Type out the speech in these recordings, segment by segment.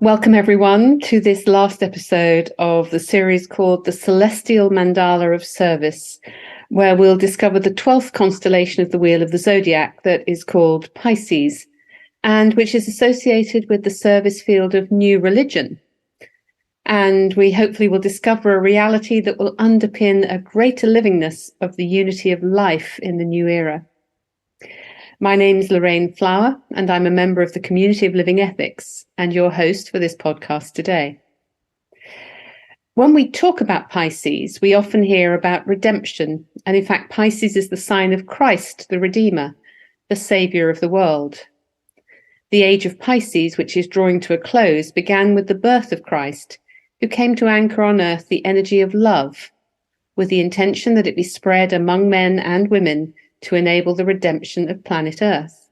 Welcome, everyone, to this last episode of the series called The Celestial Mandala of Service, where we'll discover the 12th constellation of the Wheel of the Zodiac that is called Pisces, and which is associated with the service field of new religion. And we hopefully will discover a reality that will underpin a greater livingness of the unity of life in the new era. My name is Lorraine Flower, and I'm a member of the Community of Living Ethics and your host for this podcast today. When we talk about Pisces, we often hear about redemption, and in fact, Pisces is the sign of Christ, the Redeemer, the Saviour of the world. The age of Pisces, which is drawing to a close, began with the birth of Christ, who came to anchor on earth the energy of love, with the intention that it be spread among men and women to enable the redemption of planet Earth.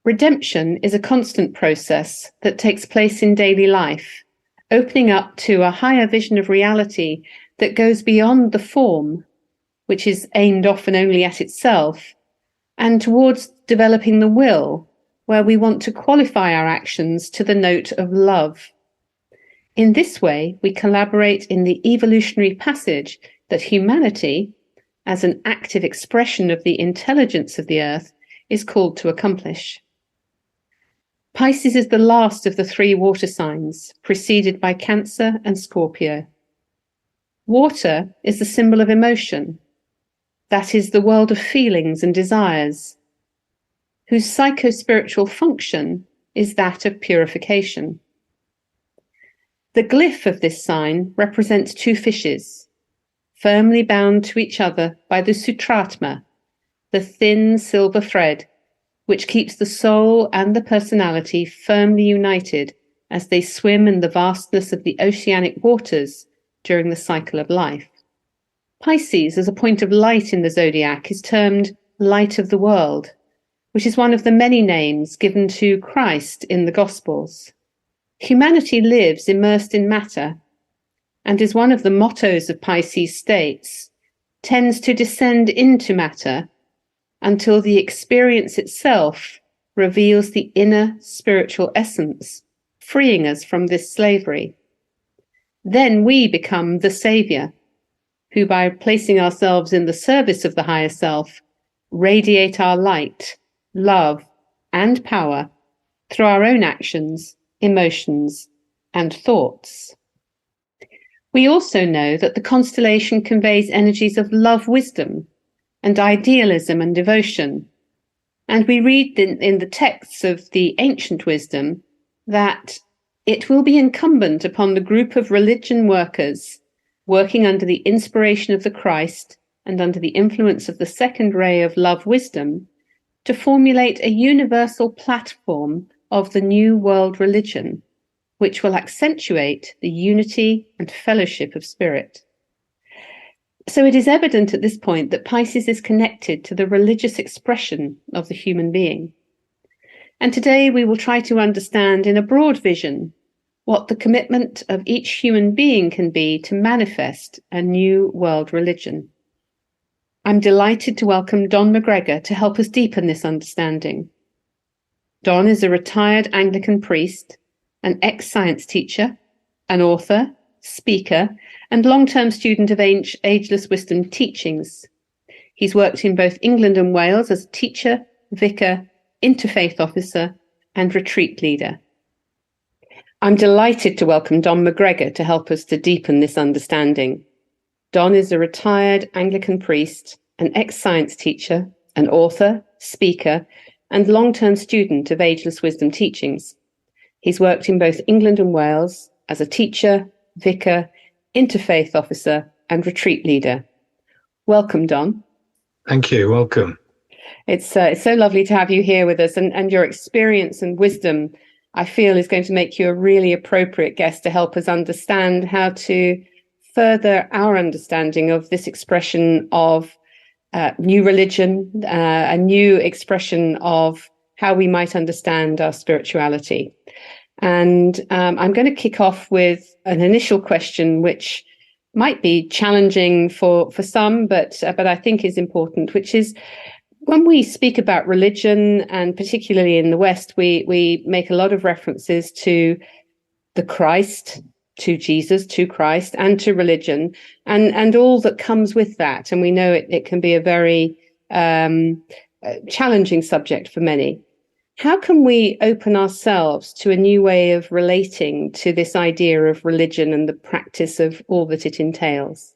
Redemption is a constant process that takes place in daily life, opening up to a higher vision of reality that goes beyond the form, which is aimed often only at itself, and towards developing the will, where we want to qualify our actions to the note of love. In this way, we collaborate in the evolutionary passage that humanity, as an active expression of the intelligence of the earth, is called to accomplish. Pisces is the last of the three water signs, preceded by Cancer and Scorpio. Water is the symbol of emotion, that is the world of feelings and desires, whose psycho-spiritual function is that of purification. The glyph of this sign represents two fishes, firmly bound to each other by the sutratma, the thin silver thread, which keeps the soul and the personality firmly united as they swim in the vastness of the oceanic waters during the cycle of life. Pisces, as a point of light in the zodiac, is termed light of the world, which is one of the many names given to Christ in the Gospels. Humanity lives immersed in matter, and is one of the mottos of Pisces states, tends to descend into matter until the experience itself reveals the inner spiritual essence, freeing us from this slavery. Then we become the Saviour, who by placing ourselves in the service of the higher self, radiate our light, love, and power through our own actions, emotions, and thoughts. We also know that the constellation conveys energies of love, wisdom, and idealism and devotion. And we read in the texts of the ancient wisdom that it will be incumbent upon the group of religion workers working under the inspiration of the Christ and under the influence of the second ray of love, wisdom, to formulate a universal platform of the new world religion, which will accentuate the unity and fellowship of spirit. So it is evident at this point that Pisces is connected to the religious expression of the human being. And today we will try to understand in a broad vision what the commitment of each human being can be to manifest a new world religion. I'm delighted to welcome Don McGregor to help us deepen this understanding. Don is a retired Anglican priest, an ex-science teacher, an author, speaker, and long-term student of Ageless Wisdom teachings. He's worked in both England and Wales as a teacher, vicar, interfaith officer, and retreat leader. I'm delighted to welcome Don McGregor to help us to deepen this understanding. Don is a retired Anglican priest, an ex-science teacher, an author, speaker, and long-term student of Ageless Wisdom teachings. He's worked in both England and Wales as a teacher, vicar, interfaith officer, and retreat leader. Welcome, Don. Thank you. Welcome. It's so lovely to have you here with us, and your experience and wisdom, I feel, is going to make you a really appropriate guest to help us understand how to further our understanding of this expression of new religion, a new expression of how we might understand our spirituality. And I'm going to kick off with an initial question, which might be challenging for some, but I think is important, which is, When we speak about religion, and particularly in the West, we make a lot of references to the Christ, to Jesus, to Christ, and to religion, and all that comes with that. And we know it can be a very challenging subject for many. How can we open ourselves to a new way of relating to this idea of religion and the practice of all that it entails?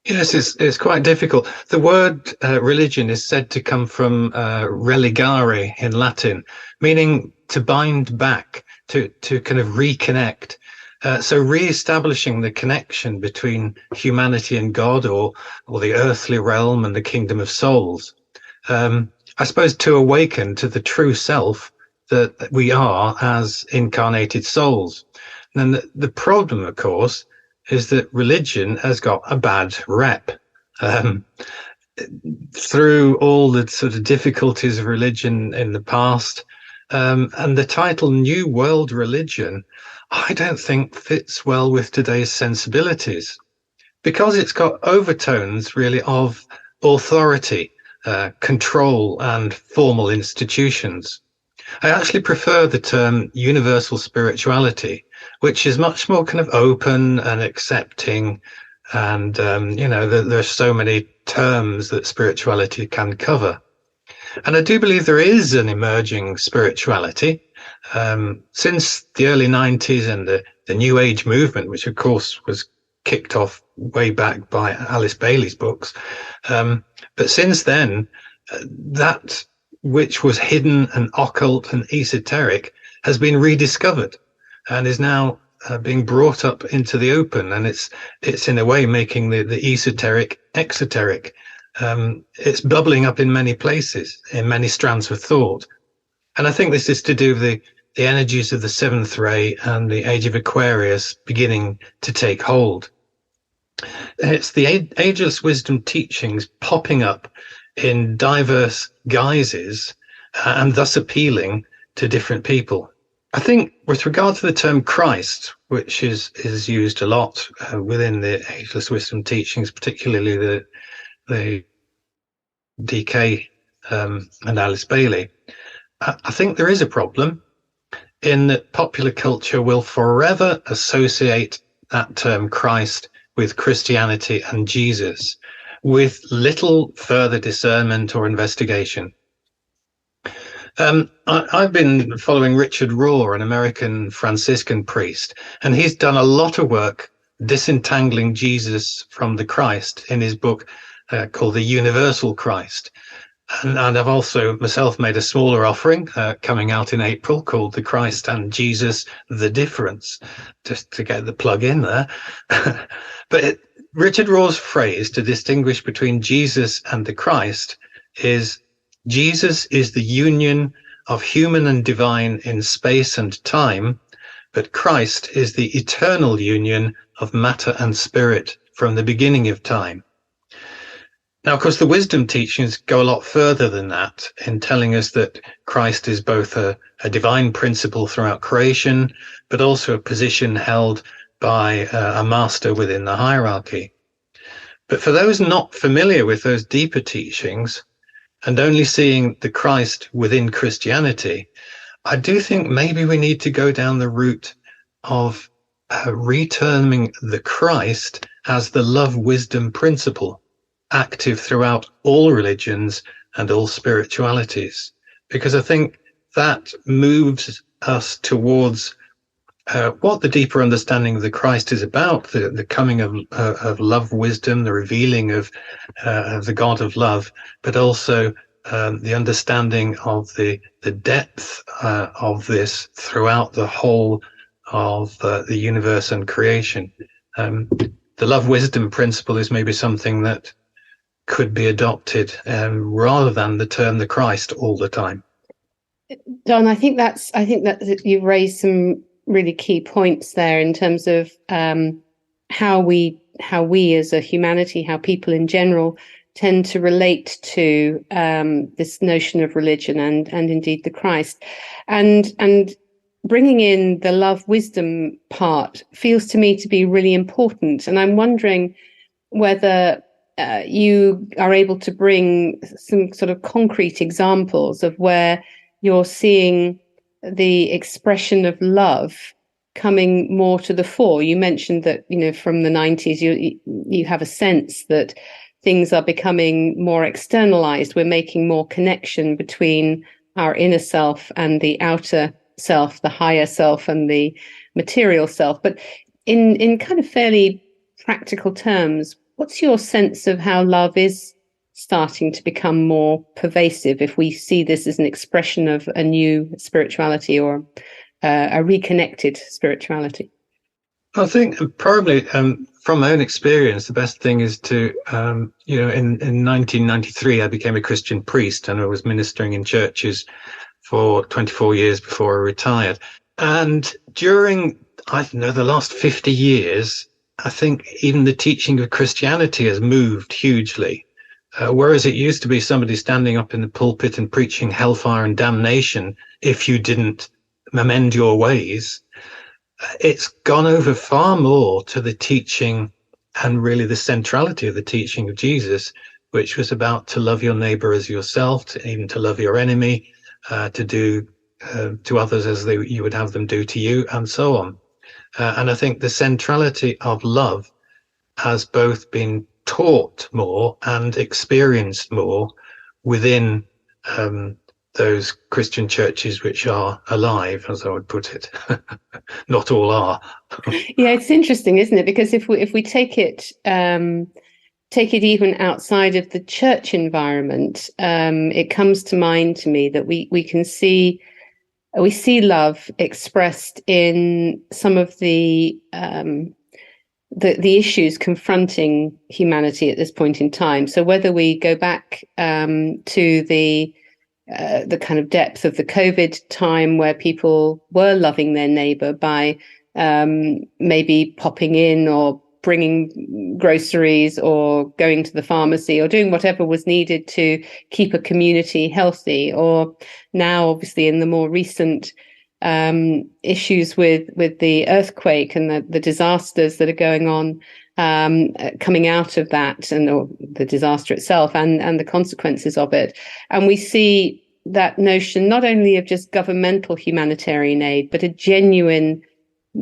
Yes, it's quite difficult. The word religion is said to come from religare in Latin, meaning to bind back, to kind of reconnect. So re-establishing the connection between humanity and God, or the earthly realm and the kingdom of souls. I suppose to awaken to the true self that we are as incarnated souls. And the problem, of course, is that religion has got a bad rep. Through all the sort of difficulties of religion in the past, and the title New World Religion, I don't think fits well with today's sensibilities, because it's got overtones really of authority, control, and formal institutions. I actually prefer the term universal spirituality, which is much more kind of open and accepting. And, there's so many terms that spirituality can cover. And I do believe there is an emerging spirituality. Since the early 90s and the New Age movement, which of course was kicked off way back by Alice Bailey's books. But since then, that which was hidden and occult and esoteric has been rediscovered and is now being brought up into the open. And it's in a way making the esoteric exoteric. It's bubbling up in many places, in many strands of thought. And I think this is to do with the energies of the seventh ray and the age of Aquarius beginning to take hold. It's the ageless wisdom teachings popping up in diverse guises and thus appealing to different people. I think with regard to the term Christ, which is used a lot within the ageless wisdom teachings, particularly the DK and Alice Bailey, I think there is a problem in that popular culture will forever associate that term Christ with Christianity and Jesus, with little further discernment or investigation. I've been following Richard Rohr, an American Franciscan priest, and he's done a lot of work disentangling Jesus from the Christ in his book called The Universal Christ. And I've also myself made a smaller offering coming out in April called The Christ and Jesus, The Difference, just to get the plug in there. But Richard Rohr's phrase to distinguish between Jesus and the Christ is, Jesus is the union of human and divine in space and time, but Christ is the eternal union of matter and spirit from the beginning of time. Now, of course, the wisdom teachings go a lot further than that in telling us that Christ is both a divine principle throughout creation, but also a position held by a master within the hierarchy. But for those not familiar with those deeper teachings and only seeing the Christ within Christianity, I do think maybe we need to go down the route of reterming the Christ as the love wisdom principle, active throughout all religions and all spiritualities, because I think that moves us towards what the deeper understanding of the Christ is about, the coming of love wisdom, the revealing of the God of love, but also the understanding of the depth of this throughout the whole of the universe and creation. The love wisdom principle is maybe something that could be adopted rather than the term the Christ all the time. Don, I think that you've raised some really key points there in terms of how we as a humanity, how people in general tend to relate to this notion of religion and indeed the Christ, and bringing in the love wisdom part feels to me to be really important. And I'm wondering whether you are able to bring some sort of concrete examples of where you're seeing the expression of love coming more to the fore. You mentioned that, from the 90s, you have a sense that things are becoming more externalized. We're making more connection between our inner self and the outer self, the higher self and the material self. But in kind of fairly practical terms, what's your sense of how love is starting to become more pervasive, if we see this as an expression of a new spirituality or a reconnected spirituality? I think probably from my own experience, the best thing is to, in 1993, I became a Christian priest and I was ministering in churches for 24 years before I retired. And during, I don't know, the last 50 years, I think even the teaching of Christianity has moved hugely. Whereas it used to be somebody standing up in the pulpit and preaching hellfire and damnation if you didn't amend your ways, it's gone over far more to the teaching and really the centrality of the teaching of Jesus, which was about to love your neighbor as yourself, even to love your enemy, to do to others as you would have them do to you, and so on. And I think the centrality of love has both been taught more and experienced more within those Christian churches which are alive, as I would put it. Not all are. Yeah, it's interesting, isn't it? Because if we take it even outside of the church environment, it comes to mind to me that we see love expressed in some of the issues confronting humanity at this point in time. So whether we go back to the kind of depth of the COVID time, where people were loving their neighbor by maybe popping in or bringing groceries or going to the pharmacy or doing whatever was needed to keep a community healthy, or now obviously in the more recent issues with the earthquake and the disasters that are going on coming out of that, and or the disaster itself and the consequences of it. And we see that notion not only of just governmental humanitarian aid, but a genuine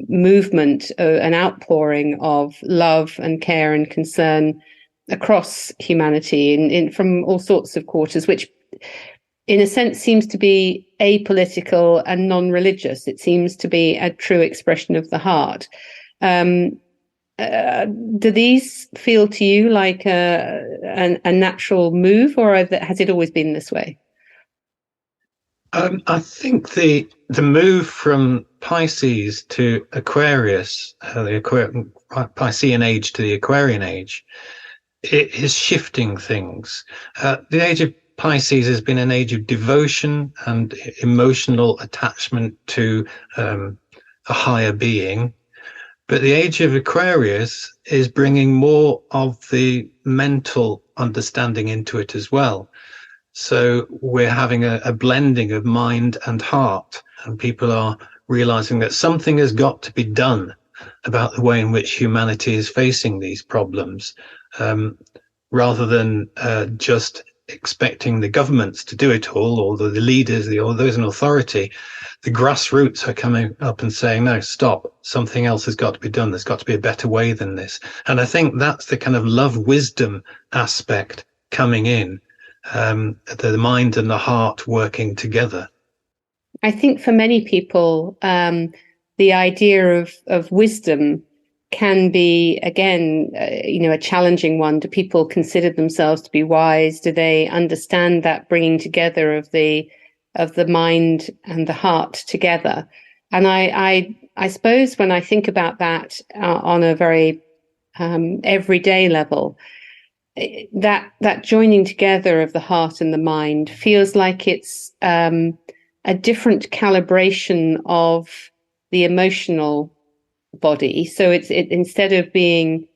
movement, an outpouring of love and care and concern across humanity in from all sorts of quarters, which in a sense seems to be apolitical and non-religious. It seems to be a true expression of the heart. Do these feel to you like a natural move, or has it always been this way? I think the move from Pisces to Aquarius, the Piscean age to the Aquarian age, it is shifting things. The age of Pisces has been an age of devotion and emotional attachment to a higher being. But the age of Aquarius is bringing more of the mental understanding into it as well. So we're having a blending of mind and heart, and people are realizing that something has got to be done about the way in which humanity is facing these problems, rather than just expecting the governments to do it all, or the leaders, or those in authority. The grassroots are coming up and saying, no, stop, something else has got to be done. There's got to be a better way than this. And I think that's the kind of love wisdom aspect coming in, the mind and the heart working together. I think for many people, the idea of wisdom can be, again, a challenging one. Do people consider themselves to be wise? Do they understand that bringing together of the mind and the heart together? And I suppose when I think about that on a very everyday level, that joining together of the heart and the mind feels like it's a different calibration of the emotional body. So it instead of being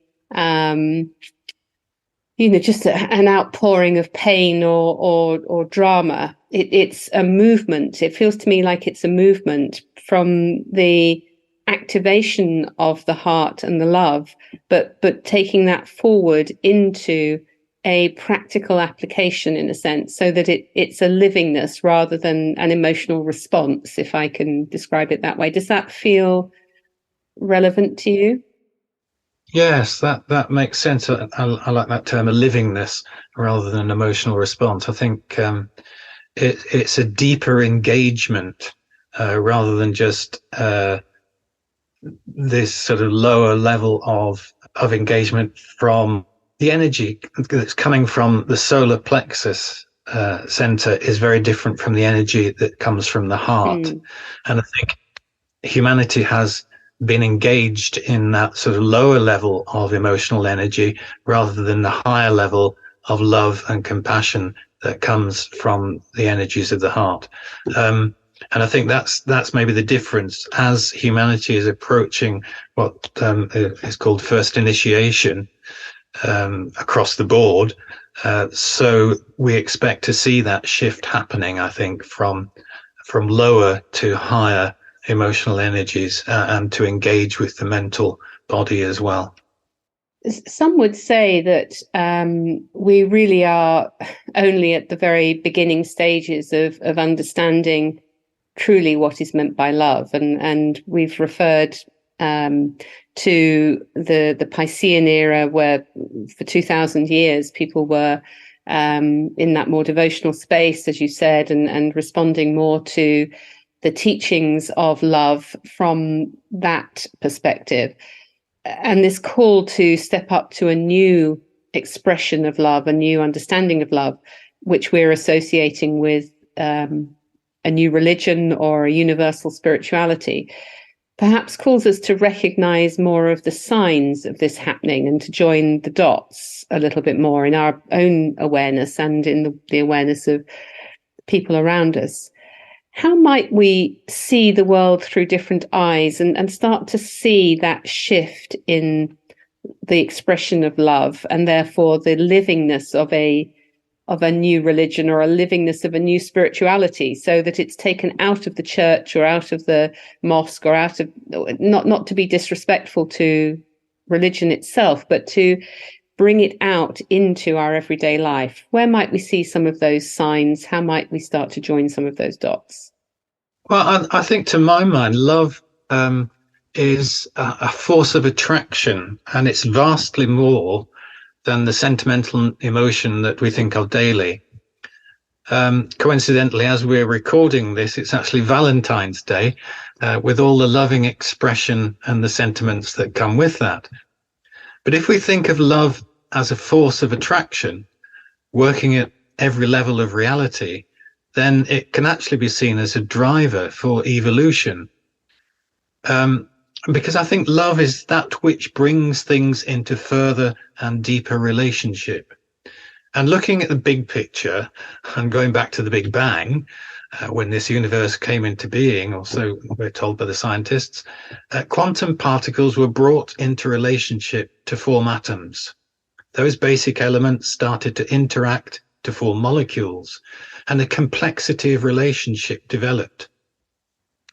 just an outpouring of pain or drama, it's a movement. It feels to me like it's a movement from the activation of the heart and the love, but taking that forward into a practical application in a sense, so that it's a livingness rather than an emotional response, if I can describe it that way. Does that feel relevant to you? Yes, that makes sense. I like that term, a livingness, rather than an emotional response. I think it's a deeper engagement rather than just this sort of lower level of engagement from the energy that's coming from the solar plexus center is very different from the energy that comes from the heart. And I think humanity has been engaged in that sort of lower level of emotional energy rather than the higher level of love and compassion that comes from the energies of the heart. And I think that's maybe the difference as humanity is approaching what is called first initiation across the board. So we expect to see that shift happening, I think, from lower to higher emotional energies and to engage with the mental body as well. Some would say that we really are only at the very beginning stages of understanding truly what is meant by love, and we've referred to the Piscean era, where for 2,000 years people were in that more devotional space, as you said, and responding more to the teachings of love from that perspective. And this call to step up to a new expression of love, a new understanding of love, which we're associating with a new religion or a universal spirituality, perhaps calls us to recognize more of the signs of this happening and to join the dots a little bit more in our own awareness and in the awareness of people around us. How might we see the world through different eyes and start to see that shift in the expression of love, and therefore the livingness of a new religion or a livingness of a new spirituality, so that it's taken out of the church or out of the mosque or out of, not to be disrespectful to religion itself, but to bring it out into our everyday life? Where might we see some of those signs? How might we start to join some of those dots? Well, I think to my mind, love is a force of attraction, and it's vastly more than the sentimental emotion that we think of daily. Coincidentally, as we're recording this, it's actually Valentine's Day, with all the loving expression and the sentiments that come with that. But if we think of love as a force of attraction, working at every level of reality, then it can actually be seen as a driver for evolution. Because I think love is that which brings things into further and deeper relationship. And looking at the big picture and going back to the Big Bang, when this universe came into being, or so we're told by the scientists, quantum particles were brought into relationship to form atoms. Those basic elements started to interact to form molecules, and a complexity of relationship developed.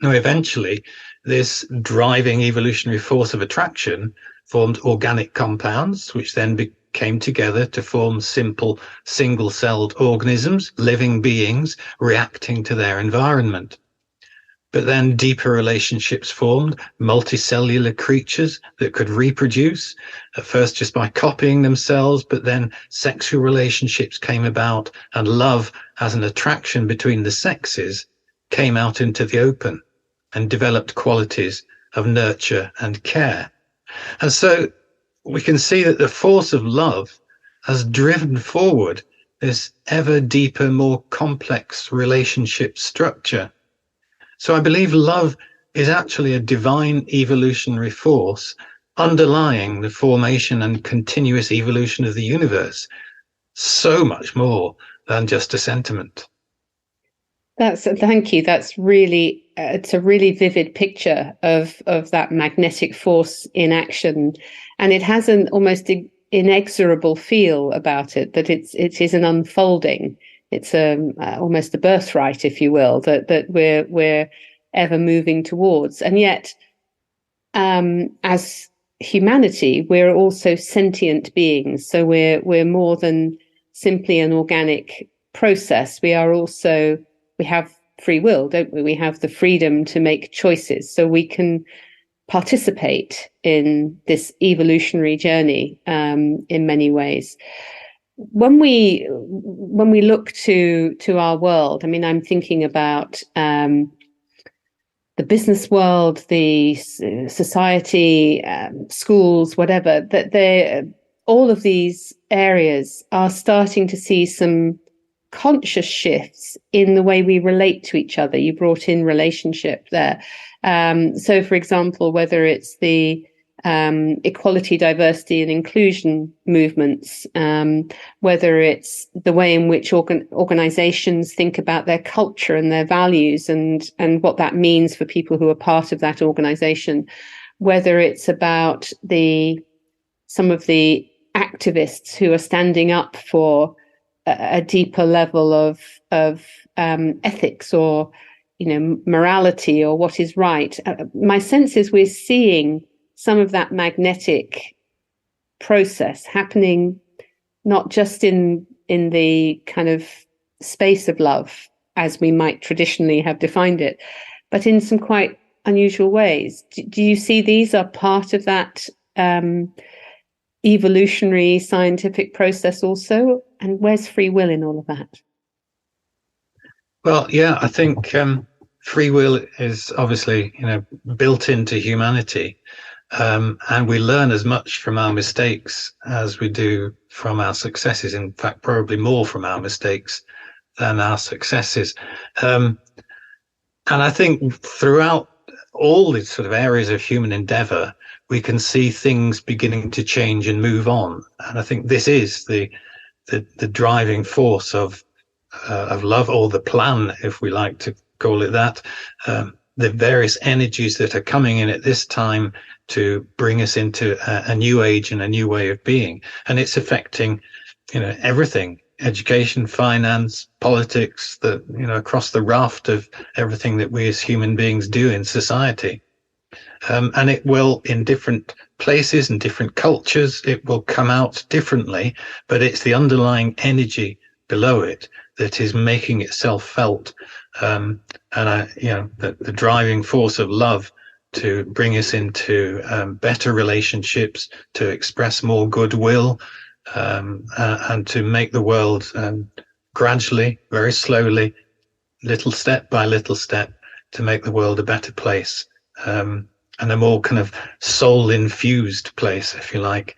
Now, eventually, this driving evolutionary force of attraction formed organic compounds, which then came together to form simple single-celled organisms, living beings reacting to their environment. But then deeper relationships formed, multicellular creatures that could reproduce, at first just by copying themselves, but then sexual relationships came about, and love as an attraction between the sexes came out into the open and developed qualities of nurture and care. And so we can see that the force of love has driven forward this ever deeper, more complex relationship structure. So I believe love is actually a divine evolutionary force underlying the formation and continuous evolution of the universe, so much more than just a sentiment. Thank you. That's really, it's a really vivid picture of that magnetic force in action, and it has an almost inexorable feel about it. That it is an unfolding. It's almost a birthright, if you will, that we're ever moving towards. And yet, as humanity, we're also sentient beings. So we're more than simply an organic process. We have free will, don't we? We have the freedom to make choices, so we can participate in this evolutionary journey in many ways. When we look to our world, I mean, I'm thinking about the business world, the society, schools, whatever, that all of these areas are starting to see some conscious shifts in the way we relate to each other. You brought in relationship there. So, for example, whether it's the equality, diversity, and inclusion movements, whether it's the way in which organizations think about their culture and their values and what that means for people who are part of that organization, whether it's about some of the activists who are standing up for a deeper level of ethics or morality or what is right. My sense is we're seeing some of that magnetic process happening, not just in the kind of space of love as we might traditionally have defined it, but in some quite unusual ways. Do you see these are part of that evolutionary scientific process also? And where's free will in all of that? Well, yeah, I think free will is obviously, built into humanity. And we learn as much from our mistakes as we do from our successes. In fact, probably more from our mistakes than our successes. And I think throughout all these sort of areas of human endeavor, we can see things beginning to change and move on. And I think this is the driving force of love, or the plan, if we like to call it that. The various energies that are coming in at this time to bring us into a new age and a new way of being. And it's affecting, everything: education, finance, politics, across the raft of everything that we as human beings do in society. And it will, in different places and different cultures, it will come out differently, but it's the underlying energy below it that is making itself felt. And the driving force of love to bring us into better relationships, to express more goodwill, and to make the world gradually, very slowly, little step by little step, to make the world a better place, and a more kind of soul-infused place, if you like,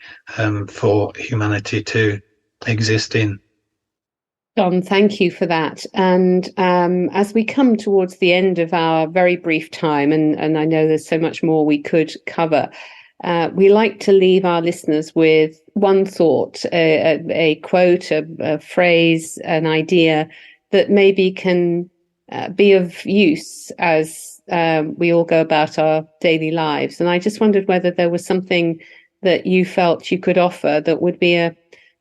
for humanity to exist in. Don, thank you for that. And as we come towards the end of our very brief time, and I know there's so much more we could cover, we like to leave our listeners with one thought, a quote, a phrase, an idea that maybe can be of use as we all go about our daily lives. And I just wondered whether there was something that you felt you could offer that would be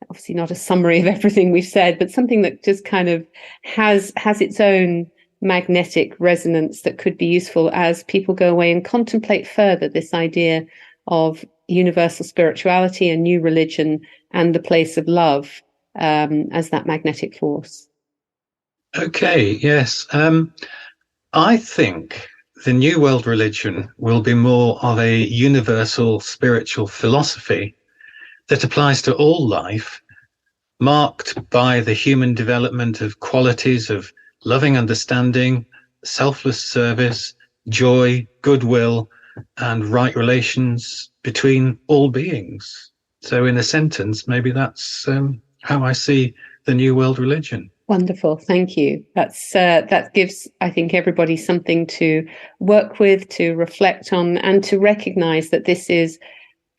obviously not a summary of everything we've said, but something that just kind of has its own magnetic resonance that could be useful as people go away and contemplate further this idea of universal spirituality and new religion and the place of love as that magnetic force. Okay, yes. I think the New World religion will be more of a universal spiritual philosophy that applies to all life, marked by the human development of qualities of loving understanding, selfless service, joy, goodwill, and right relations between all beings. So in a sentence, maybe that's how I see the New World religion. Wonderful. Thank you. That gives, I think, everybody something to work with, to reflect on, and to recognize that this is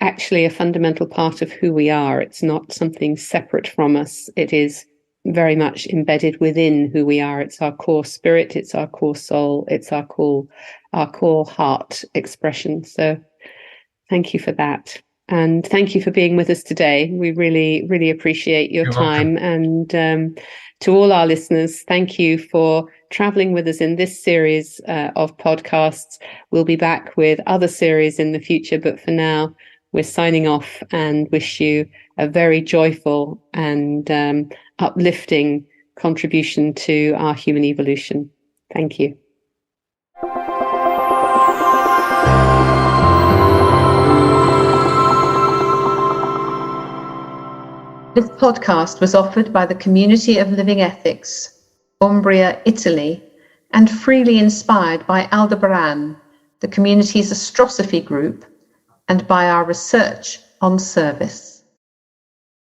actually a fundamental part of who we are. It's not something separate from us. It is very much embedded within who we are. It's our core spirit. It's our core soul. It's our core heart expression. So thank you for that. And thank you for being with us today. We really, really appreciate your time. Welcome. And to all our listeners, thank you for traveling with us in this series of podcasts. We'll be back with other series in the future, but for now, we're signing off and wish you a very joyful and uplifting contribution to our human evolution. Thank you. This podcast was offered by the Community of Living Ethics, Umbria, Italy, and freely inspired by Aldebaran, the community's Astrosophy group, and by our research on service.